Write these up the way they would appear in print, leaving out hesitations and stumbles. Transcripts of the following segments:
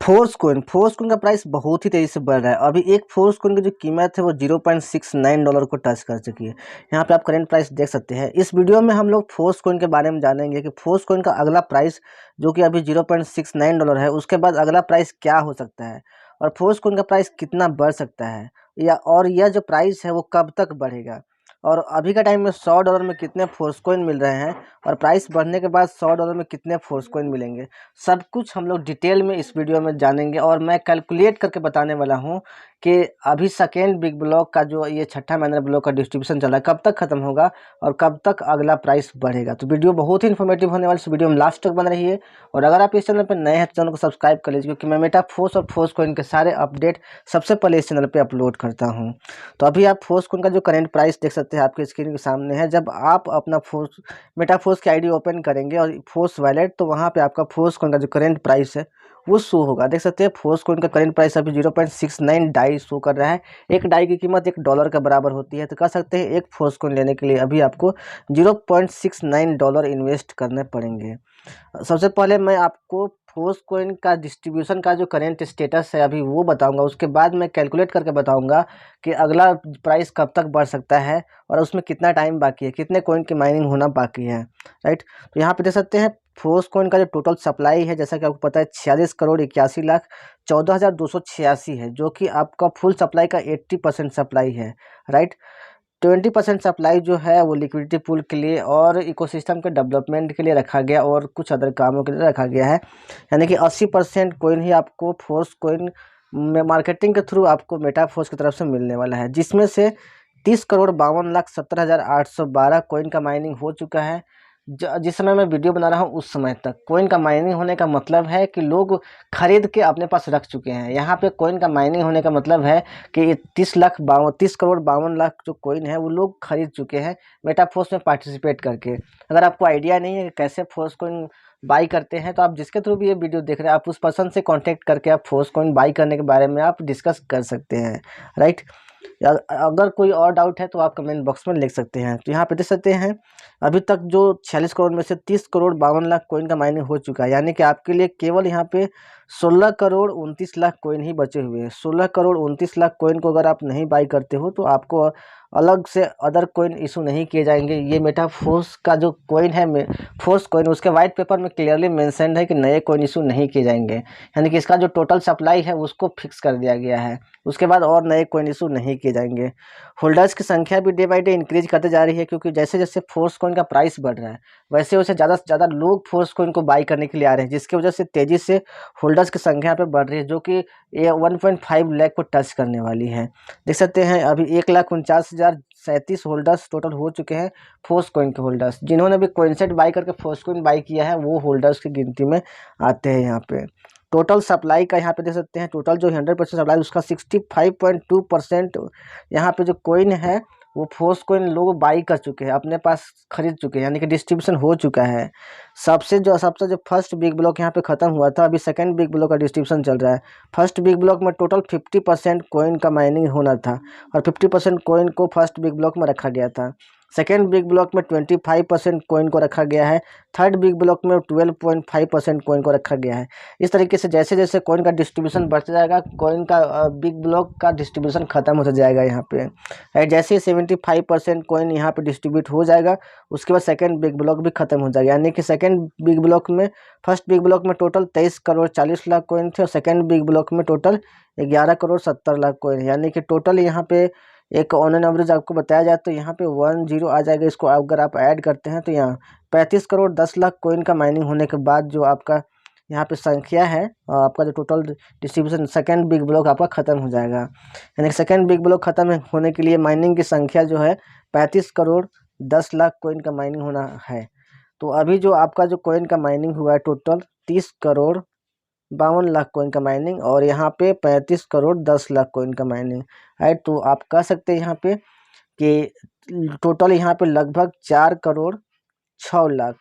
Force coin का price बहुत ही तेजी से बढ़ रहा है। अभी एक फोर्स कॉइन की जो कीमत है वो $0.69 को टच कर चुकी है। यहाँ पे आप करंट प्राइस देख सकते हैं। इस वीडियो में हम लोग फोर्स कॉइन के बारे में जानेंगे कि फोर्स कॉइन का अगला प्राइस जो कि अभी $0.69 है, उसके बाद अगला प्राइस क्या हो सकता है और फोर्स कॉइन का प्राइस कितना बढ़ सकता है, यह जो प्राइस है वो कब तक बढ़ेगा, और अभी का टाइम में $100 में कितने फोर्स कॉइन मिल रहे हैं और प्राइस बढ़ने के बाद $100 में कितने फोर्स कॉइन मिलेंगे। सब कुछ हम लोग डिटेल में इस वीडियो में जानेंगे और मैं कैलकुलेट करके बताने वाला हूं कि अभी सेकेंड बिग ब्लॉक का जो ये छठा महीना ब्लॉक का डिस्ट्रीब्यूशन चल रहा है कब तक खत्म होगा और कब तक अगला प्राइस बढ़ेगा। तो वीडियो बहुत ही इन्फॉर्मेटिव होने वाली, इस वीडियो में लास्ट तक बन रही है। और अगर आप इस चैनल पर नए हैं तो चैनल को सब्सक्राइब कर लीजिए, क्योंकि मैं मेटाफोर्स और फोर्स कॉइन के सारे अपडेट सबसे पहले इस चैनल पर अपलोड करता हूँ। तो अभी आप फोर्स कॉइन का जो करंट प्राइस देख सकते हैं, आपके स्क्रीन के सामने है। जब आप अपना मेटाफोर्स की आईडी ओपन करेंगे और फोर्स वैलेट, तो वहाँ पे आपका फोर्स कॉइन का जो करंट प्राइस है वो शो होगा। देख सकते हैं फोर्स कॉइन का करंट प्राइस अभी 0.69 डाई शो कर रहा है। एक डाई की कीमत $1 के बराबर होती है। तो कह सकते हैं एक फोर्स कॉइन लेने के लिए अभी आपको $0.69 इन्वेस्ट करने पड़ेंगे। सबसे पहले मैं आपको फोर्स कॉइन का डिस्ट्रीब्यूशन का जो करंट स्टेटस है अभी वो बताऊंगा। उसके बाद मैं कैलकुलेट करके बताऊंगा कि अगला प्राइस कब तक बढ़ सकता है और उसमें कितना टाइम बाकी है, कितने कॉइन की माइनिंग होना बाकी है, राइट। तो यहाँ पे देख सकते हैं फोर्स कॉइन का जो टोटल सप्लाई है, जैसा कि आपको पता है 46,81,14,286 है, जो कि आपका फुल सप्लाई का 80% सप्लाई है, राइट। 20% सप्लाई जो है वो लिक्विडिटी पूल के लिए और इकोसिस्टम के डेवलपमेंट के लिए रखा गया और कुछ अदर कामों के लिए रखा गया है। यानी कि 80% कोइन ही आपको फोर्स कोइन में मार्केटिंग के थ्रू आपको मेटाफोर्स की तरफ से मिलने वाला है, जिसमें से 30,52,70,812 कोइन का माइनिंग हो चुका है। जिस समय मैं वीडियो बना रहा हूँ उस समय तक कोइन का माइनिंग होने का मतलब है कि लोग खरीद के अपने पास रख चुके हैं। यहाँ पे कोइन का माइनिंग होने का मतलब है कि 30,52,30,52,00,000 जो कोइन है वो लोग खरीद चुके हैं मेटाफोर्स में पार्टिसिपेट करके। अगर आपको आइडिया नहीं है कि कैसे फोर्स कोइन बाई करते हैं, तो आप जिसके थ्रू भी ये वीडियो देख रहे हैं आप उस पर्सन से कांटेक्ट करके आप फोर्स कोइन बाई करने के बारे में आप डिस्कस कर सकते हैं, राइट। अगर कोई और डाउट है तो आप कमेंट बॉक्स में लिख सकते हैं। तो यहाँ पे देख सकते हैं अभी तक जो 46 करोड़ में से 30,52,00,000 कोइन का माइनिंग हो चुका है। यानी कि आपके लिए केवल यहाँ पे 16,29,00,000 कोइन ही बचे हुए हैं। 16,29,00,000 कोइन को अगर आप नहीं बाई करते हो तो आपको अलग से अदर कोइन इशू नहीं किए जाएंगे। ये मेटाफोर्स का जो कोइन है फोर्स कोइन, उसके वाइट पेपर में क्लियरली मेंशन्ड है कि नए कोइन इशू नहीं किए जाएंगे। यानी कि इसका जो टोटल सप्लाई है उसको फिक्स कर दिया गया है, उसके बाद और नए कोइन इशू नहीं किए जाएंगे। होल्डर्स की संख्या भी डे बाई डे इंक्रीज करते जा रही है, क्योंकि जैसे जैसे फोर्स कॉइन का प्राइस बढ़ रहा है वैसे वैसे ज़्यादा से ज़्यादा लोग फोर्स कॉइन को बाई करने के लिए आ रहे हैं, जिसकी वजह से तेज़ी से होल्डर्स की संख्या पे बढ़ रही है, जो कि ये 1.5 लाख को टच करने वाली है। देख सकते हैं अभी 1,49,037 होल्डर्स टोटल हो चुके हैं फोर्स कॉइन के होल्डर्स। जिन्होंने भी कॉइनसेट बाई करके फोर्स कॉइन बाई किया है वो होल्डर्स की गिनती में आते हैं। यहाँ पे टोटल सप्लाई का यहाँ पे देख सकते हैं, टोटल जो 100% सप्लाई उसका 65.2% यहाँ पे जो कोइन है वो फोर्स कोइन लोग बाई कर चुके हैं, अपने पास खरीद चुके हैं, यानी कि डिस्ट्रीब्यूशन हो चुका है। सबसे जो फर्स्ट बिग ब्लॉक यहाँ पे ख़त्म हुआ था, अभी सेकंड बिग ब्लॉक का डिस्ट्रीब्यूशन चल रहा है। फर्स्ट बिग ब्लॉक में टोटल 50% कोइन का माइनिंग होना था और 50% कोइन को फर्स्ट बिग ब्लॉक में रखा गया था। सेकेंड बिग ब्लॉक में 25% कोइन को रखा गया है। थर्ड बिग ब्लॉक में 12.5% कोइन को रखा गया है। इस तरीके से जैसे जैसे कोइन का डिस्ट्रीब्यूशन बढ़ता जाएगा, कोइन का बिग ब्लॉक का डिस्ट्रीब्यूशन खत्म होता जाएगा यहाँ पे। राइट, जैसे ही 75% कोइन यहाँ पे डिस्ट्रीब्यूट हो जाएगा उसके बाद सेकेंड बिग ब्लॉक भी खत्म हो जाएगा। यानी कि सेकेंड बिग ब्लॉक में फर्स्ट बिग ब्लॉक में टोटल 23,40,00,000 कोइन थे और सेकेंड बिग ब्लॉक में टोटल 11,70,00,000 कोइन। यानी कि टोटल यहाँ पे एक ऑन एन एवरेज आपको बताया जाए तो यहाँ पे 10 आ जाएगा। इसको अगर आप ऐड करते हैं तो यहाँ 35,10,00,000 कोइन का माइनिंग होने के बाद जो आपका यहाँ पे संख्या है, आपका जो total distribution second big block आपका ख़त्म हो जाएगा। यानी कि सेकेंड बिग ब्लॉक ख़त्म होने के लिए माइनिंग की संख्या जो है 35,10,00,000 कोइन का माइनिंग होना है। तो अभी जो आपका जो कोइन का माइनिंग हुआ है टोटल 30,52,00,000 कोइन का माइनिंग और यहाँ पे 35,10,00,000 कोइन का माइनिंग, राइट। तो आप कह सकते हैं यहाँ पे कि टोटल यहाँ पे लगभग 4,06,00,000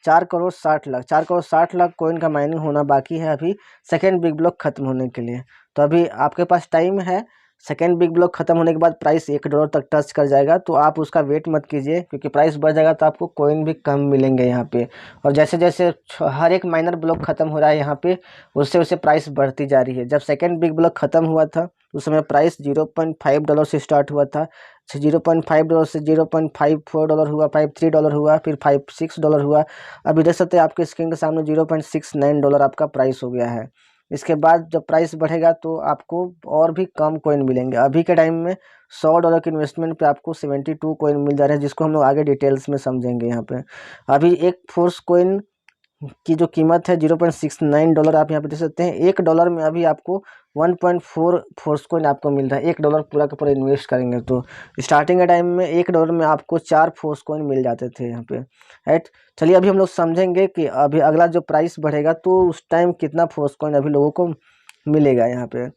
4,60,00,000 4,60,00,000 कोइन का माइनिंग होना बाकी है अभी सेकेंड बिग ब्लॉक खत्म होने के लिए। तो अभी आपके पास टाइम है सेकेंड बिग ब्लॉक खत्म होने के बाद प्राइस $1 तक टच कर जाएगा तो आप उसका वेट मत कीजिए, क्योंकि प्राइस बढ़ जाएगा तो आपको कॉइन भी कम मिलेंगे यहाँ पे। और जैसे जैसे हर एक माइनर ब्लॉक खत्म हो रहा है यहाँ पे, उससे उससे प्राइस बढ़ती जा रही है। जब सेकेंड बिग ब्लॉक खत्म हुआ था उस समय प्राइस $0.5 से स्टार्ट हुआ था। $0.5 से $0.54 हुआ, $0.53 हुआ, फिर $0.56 हुआ। अभी देख सकते हैं आपके स्क्रीन के सामने $0.69 आपका प्राइस हो गया है। इसके बाद जब प्राइस बढ़ेगा तो आपको और भी कम कॉइन मिलेंगे। अभी के टाइम में $100 के इन्वेस्टमेंट पे आपको 72 कॉइन मिल जा रहे हैं, जिसको हम लोग आगे डिटेल्स में समझेंगे यहाँ पे। अभी एक फोर्स कॉइन की जो कीमत है $0.69 आप यहाँ पे देख सकते हैं। $1 में अभी आपको 1.4 फोर्स कॉइन आपको मिल रहा है। $1 पूरा का पूरा इन्वेस्ट करेंगे तो स्टार्टिंग के टाइम में $1 में आपको 4 फोर्स कॉइन मिल जाते थे यहाँ पे, राइट। चलिए अभी हम लोग समझेंगे कि अभी अगला जो प्राइस बढ़ेगा तो उस टाइम कितना फोर्स कॉइन अभी लोगों को मिलेगा यहाँ पे।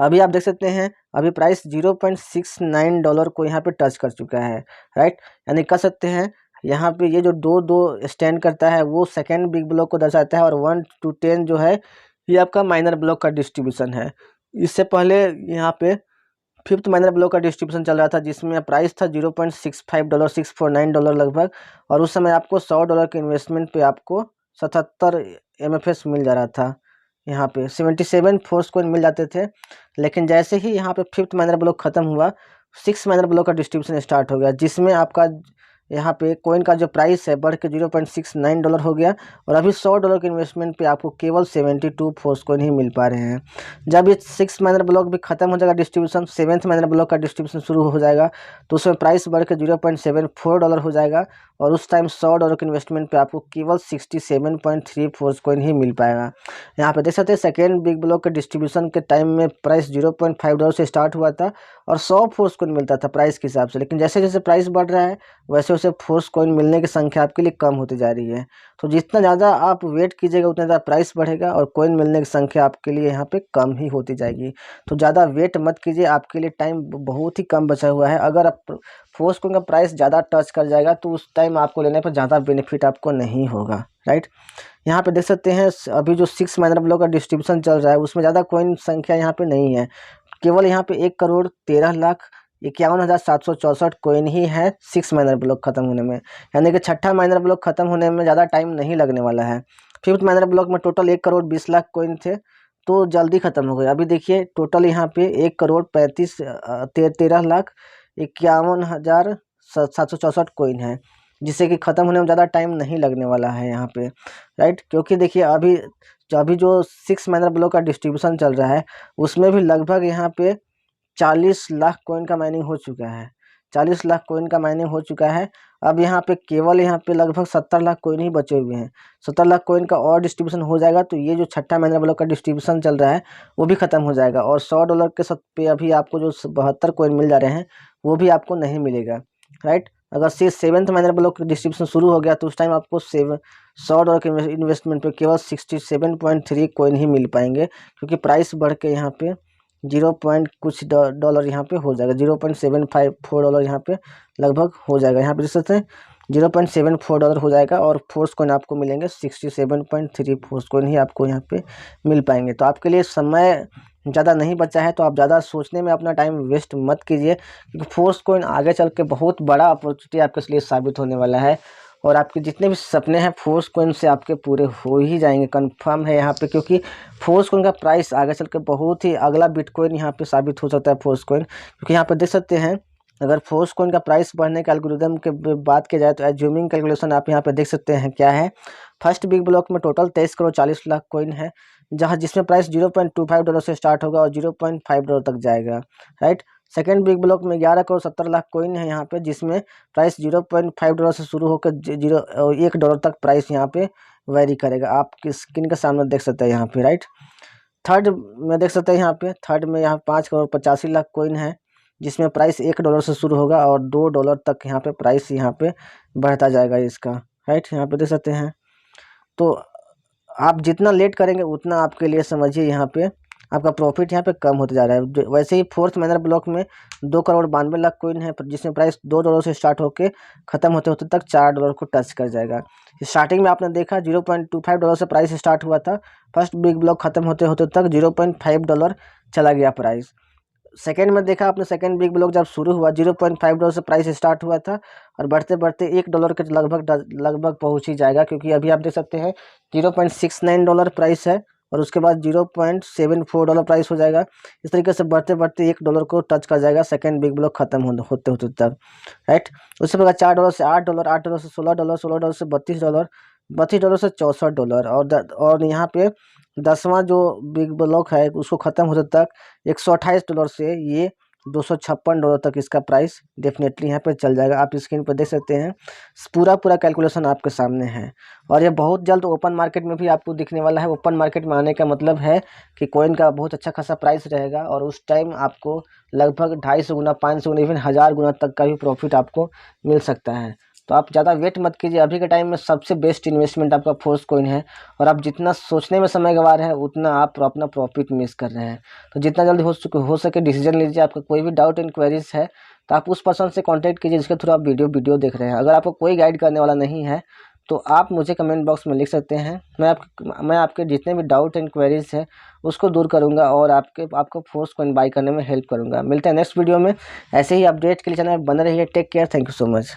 अभी आप देख सकते हैं अभी प्राइस $0.69 को यहाँ पे टच कर चुका है, राइट। यानी कह सकते हैं यहाँ पे ये जो दो दो स्टैंड करता है वो सेकेंड बिग ब्लॉक को दर्शाता है, और 1 to 10 जो है ये आपका माइनर ब्लॉक का डिस्ट्रीब्यूशन है। इससे पहले यहाँ पे फिफ्थ माइनर ब्लॉक का डिस्ट्रीब्यूशन चल रहा था, जिसमें प्राइस था $0.65 $649 लगभग, और उस समय आपको $100 के इन्वेस्टमेंट पे आपको 77 MFS मिल जा रहा था। यहाँ पे 77 फोर्स कॉइन मिल जाते थे। लेकिन जैसे ही यहाँ पे फिफ्थ माइनर ब्लॉक खत्म हुआ, सिक्स माइनर ब्लॉक का डिस्ट्रीब्यूशन स्टार्ट हो गया, जिसमें आपका यहाँ पे कॉइन का जो प्राइस है बढ़ के $0.69 हो गया, और अभी $100 के इन्वेस्टमेंट पे आपको केवल 72 फोर्स कॉइन ही मिल पा रहे हैं। जब ये सिक्स माइनर ब्लॉक भी खत्म हो जाएगा डिस्ट्रीब्यूशन, सेवन्थ माइनर ब्लॉक का डिस्ट्रीब्यूशन शुरू हो जाएगा, तो उसमें प्राइस बढ़ के $0.74 हो जाएगा, और उस टाइम $100 के इन्वेस्टमेंट पे आपको केवल 67.3 फोर्स कॉइन ही मिल पाएगा। यहाँ पे देख सकते हैं सेकेंड बिग ब्लॉक के डिस्ट्रीब्यूशन के टाइम में प्राइस $0.5 से स्टार्ट हुआ था, और 100 फोर्स कॉइन मिलता था प्राइस के हिसाब से। लेकिन जैसे जैसे प्राइस बढ़ रहा है वैसे वैसे फोर्स कॉइन मिलने की संख्या आपके लिए कम होती जा रही है। तो जितना ज़्यादा आप वेट कीजिएगा उतना ज़्यादा प्राइस बढ़ेगा, और कॉइन मिलने की संख्या आपके लिए यहाँ पे कम ही होती जाएगी। तो ज़्यादा वेट मत कीजिए, आपके लिए टाइम बहुत ही कम बचा हुआ है। अगर आप फोर्स कॉइन का प्राइस ज़्यादा टच कर जाएगा तो उस टाइम आपको लेने पर ज़्यादा बेनिफिट आपको नहीं होगा, राइट। यहाँ पे देख सकते हैं अभी जो सिक्स माइनर ब्लॉक का डिस्ट्रीब्यूशन चल रहा है उसमें ज़्यादा कॉइन संख्या यहाँ पे नहीं है। केवल यहाँ पे 1,13,51,764 कॉइन ही है सिक्स माइनर ब्लॉक खत्म होने में। यानी कि छठा माइनर ब्लॉक खत्म होने में ज़्यादा टाइम नहीं लगने वाला है। फिफ्थ माइनर ब्लॉक में टोटल 1,20,00,000 कॉइन थे, तो जल्दी खत्म हो गए। अभी देखिए टोटल यहाँ पे 1,13,51,764 कॉइन है, जिससे कि ख़त्म होने में ज़्यादा टाइम नहीं लगने वाला है यहाँ पे, राइट। क्योंकि देखिए अभी जो सिक्स माइनर ब्लॉक का डिस्ट्रीब्यूशन चल रहा है उसमें भी लगभग यहाँ पे 40 लाख कॉइन का माइनिंग हो चुका है। 40 लाख कॉइन का माइनिंग हो चुका है। अब यहाँ पे केवल यहाँ पे लगभग 70 लाख कॉइन ही बचे हुए हैं। 70 लाख कॉइन का और डिस्ट्रीब्यूशन हो जाएगा तो ये जो छठा माइनर ब्लॉक का डिस्ट्रीब्यूशन चल रहा है वो भी खत्म हो जाएगा, और $100 के साथ पे अभी आपको जो 72 कॉइन मिल जा रहे हैं वो भी आपको नहीं मिलेगा, राइट। अगर से सेवन्थ माइनर ब्लॉक का डिस्ट्रीब्यूशन शुरू हो गया तो उस टाइम आपको $100 के इन्वेस्टमेंट पे केवल 67.3 कॉइन ही मिल पाएंगे, क्योंकि प्राइस बढ़ के यहाँ पे 0 पॉइंट कुछ डॉलर यहाँ पे हो जाएगा। $0.754 यहाँ पे लगभग हो जाएगा। यहाँ पे देख सकते हैं $0.74 हो जाएगा, और फोर्स कॉइन आपको मिलेंगे 67.3 फोर्स कॉइन ही आपको यहाँ पे मिल पाएंगे। तो आपके लिए समय ज़्यादा नहीं बचा है, तो आप ज़्यादा सोचने में अपना टाइम वेस्ट मत कीजिए, क्योंकि फोर्स कॉइन आगे चल के बहुत बड़ा अपॉर्चुनिटी आपके लिए साबित होने वाला है, और आपके जितने भी सपने हैं फोर्स कॉइन से आपके पूरे हो ही जाएंगे, कंफर्म है यहाँ पे। क्योंकि फोर्स कॉइन का प्राइस आगे चल के बहुत ही अगला बिटकॉइन यहाँ पे साबित हो सकता है फोर्स कॉइन। क्योंकि यहाँ पे देख सकते हैं अगर फोर्स कॉइन का प्राइस बढ़ने के एल्गोरिदम के बात की जाए तो एज्यूमिंग कैलकुलेशन आप यहाँ पे देख सकते हैं क्या है। फर्स्ट बिग ब्लॉक में टोटल 23,40,00,000 कॉइन है, जिसमें प्राइस $0.25 से स्टार्ट होगा और $0.5 तक जाएगा, राइट। सेकेंड बिग ब्लॉक में 11,70,00,000 कॉइन है यहाँ पे, जिसमें प्राइस $0.5 से शुरू होकर $1 तक प्राइस यहाँ पे वेरी करेगा। आपकी स्क्रीन के सामने देख सकते हैं यहाँ पे, राइट। थर्ड में देख सकते हैं यहाँ पे, थर्ड में यहाँ 5,85,00,000 कॉइन है, जिसमें प्राइस $1 से शुरू होगा और $2 तक यहाँ पे प्राइस यहाँ पे बढ़ता जाएगा इसका, राइट। यहाँ पे देख सकते हैं। तो आप जितना लेट करेंगे उतना आपके लिए समझिए यहाँ पे आपका प्रॉफिट यहाँ पे कम होते जा रहा है। वैसे ही फोर्थ माइनर ब्लॉक में 2,92,00,000 कॉइन है, जिसमें प्राइस $2 से स्टार्ट होके ख़त्म होते होते तक $4 को टच कर जाएगा। स्टार्टिंग में आपने देखा $0.25 से प्राइस स्टार्ट हुआ था, फर्स्ट बिग ब्लॉक खत्म होते होते तक $0.5 चला गया प्राइस। सेकंड में देखा आपने, सेकंड बिग ब्लॉक जब शुरू हुआ $0.5 से प्राइस स्टार्ट हुआ था और बढ़ते बढ़ते $1 के लगभग पहुंच ही जाएगा, क्योंकि अभी आप देख सकते हैं $0.69 प्राइस है और उसके बाद $0.74 प्राइस हो जाएगा। इस तरीके से बढ़ते बढ़ते $1 को टच कर जाएगा सेकंड बिग ब्लॉक खत्म होते होते तक, राइट। उसके बाद $4 से $8, $8 से $16, $16 से $32, $32 से $64 और यहाँ पे 10वां जो बिग ब्लॉक है उसको ख़त्म होते तक $128 से ये $256 तक इसका प्राइस डेफिनेटली यहाँ पे चल जाएगा। आप स्क्रीन पर देख सकते हैं, पूरा कैलकुलेशन आपके सामने है और ये बहुत जल्द ओपन मार्केट में भी आपको दिखने वाला है। ओपन मार्केट में आने का मतलब है कि कॉइन का बहुत अच्छा खासा प्राइस रहेगा और उस टाइम आपको लगभग 250 गुना, 500 गुना, इवन 1000 गुना तक का भी प्रॉफिट आपको मिल सकता है। तो आप ज़्यादा वेट मत कीजिए, अभी के टाइम में सबसे बेस्ट इन्वेस्टमेंट आपका फोर्स कॉइन है और आप जितना सोचने में समय गंवा रहे हैं उतना आप अपना प्रॉफिट मिस कर रहे हैं। तो जितना जल्दी हो सके डिसीजन लीजिए। आपका कोई भी डाउट एंड क्वेरीज है तो आप उस पर्सन से कांटेक्ट कीजिए जिसके थ्रू आप वीडियो देख रहे हैं। अगर आपको कोई गाइड करने वाला नहीं है तो आप मुझे कमेंट बॉक्स में लिख सकते हैं, मैं आपके जितने भी डाउट एंड क्वेरीज है उसको दूर करूंगा और आपको फोर्स कॉइन बाई करने में हेल्प करूंगा। मिलते हैं नेक्स्ट वीडियो में। ऐसे ही अपडेट के लिए चैनल बने रहिए। Take care, thank you so much.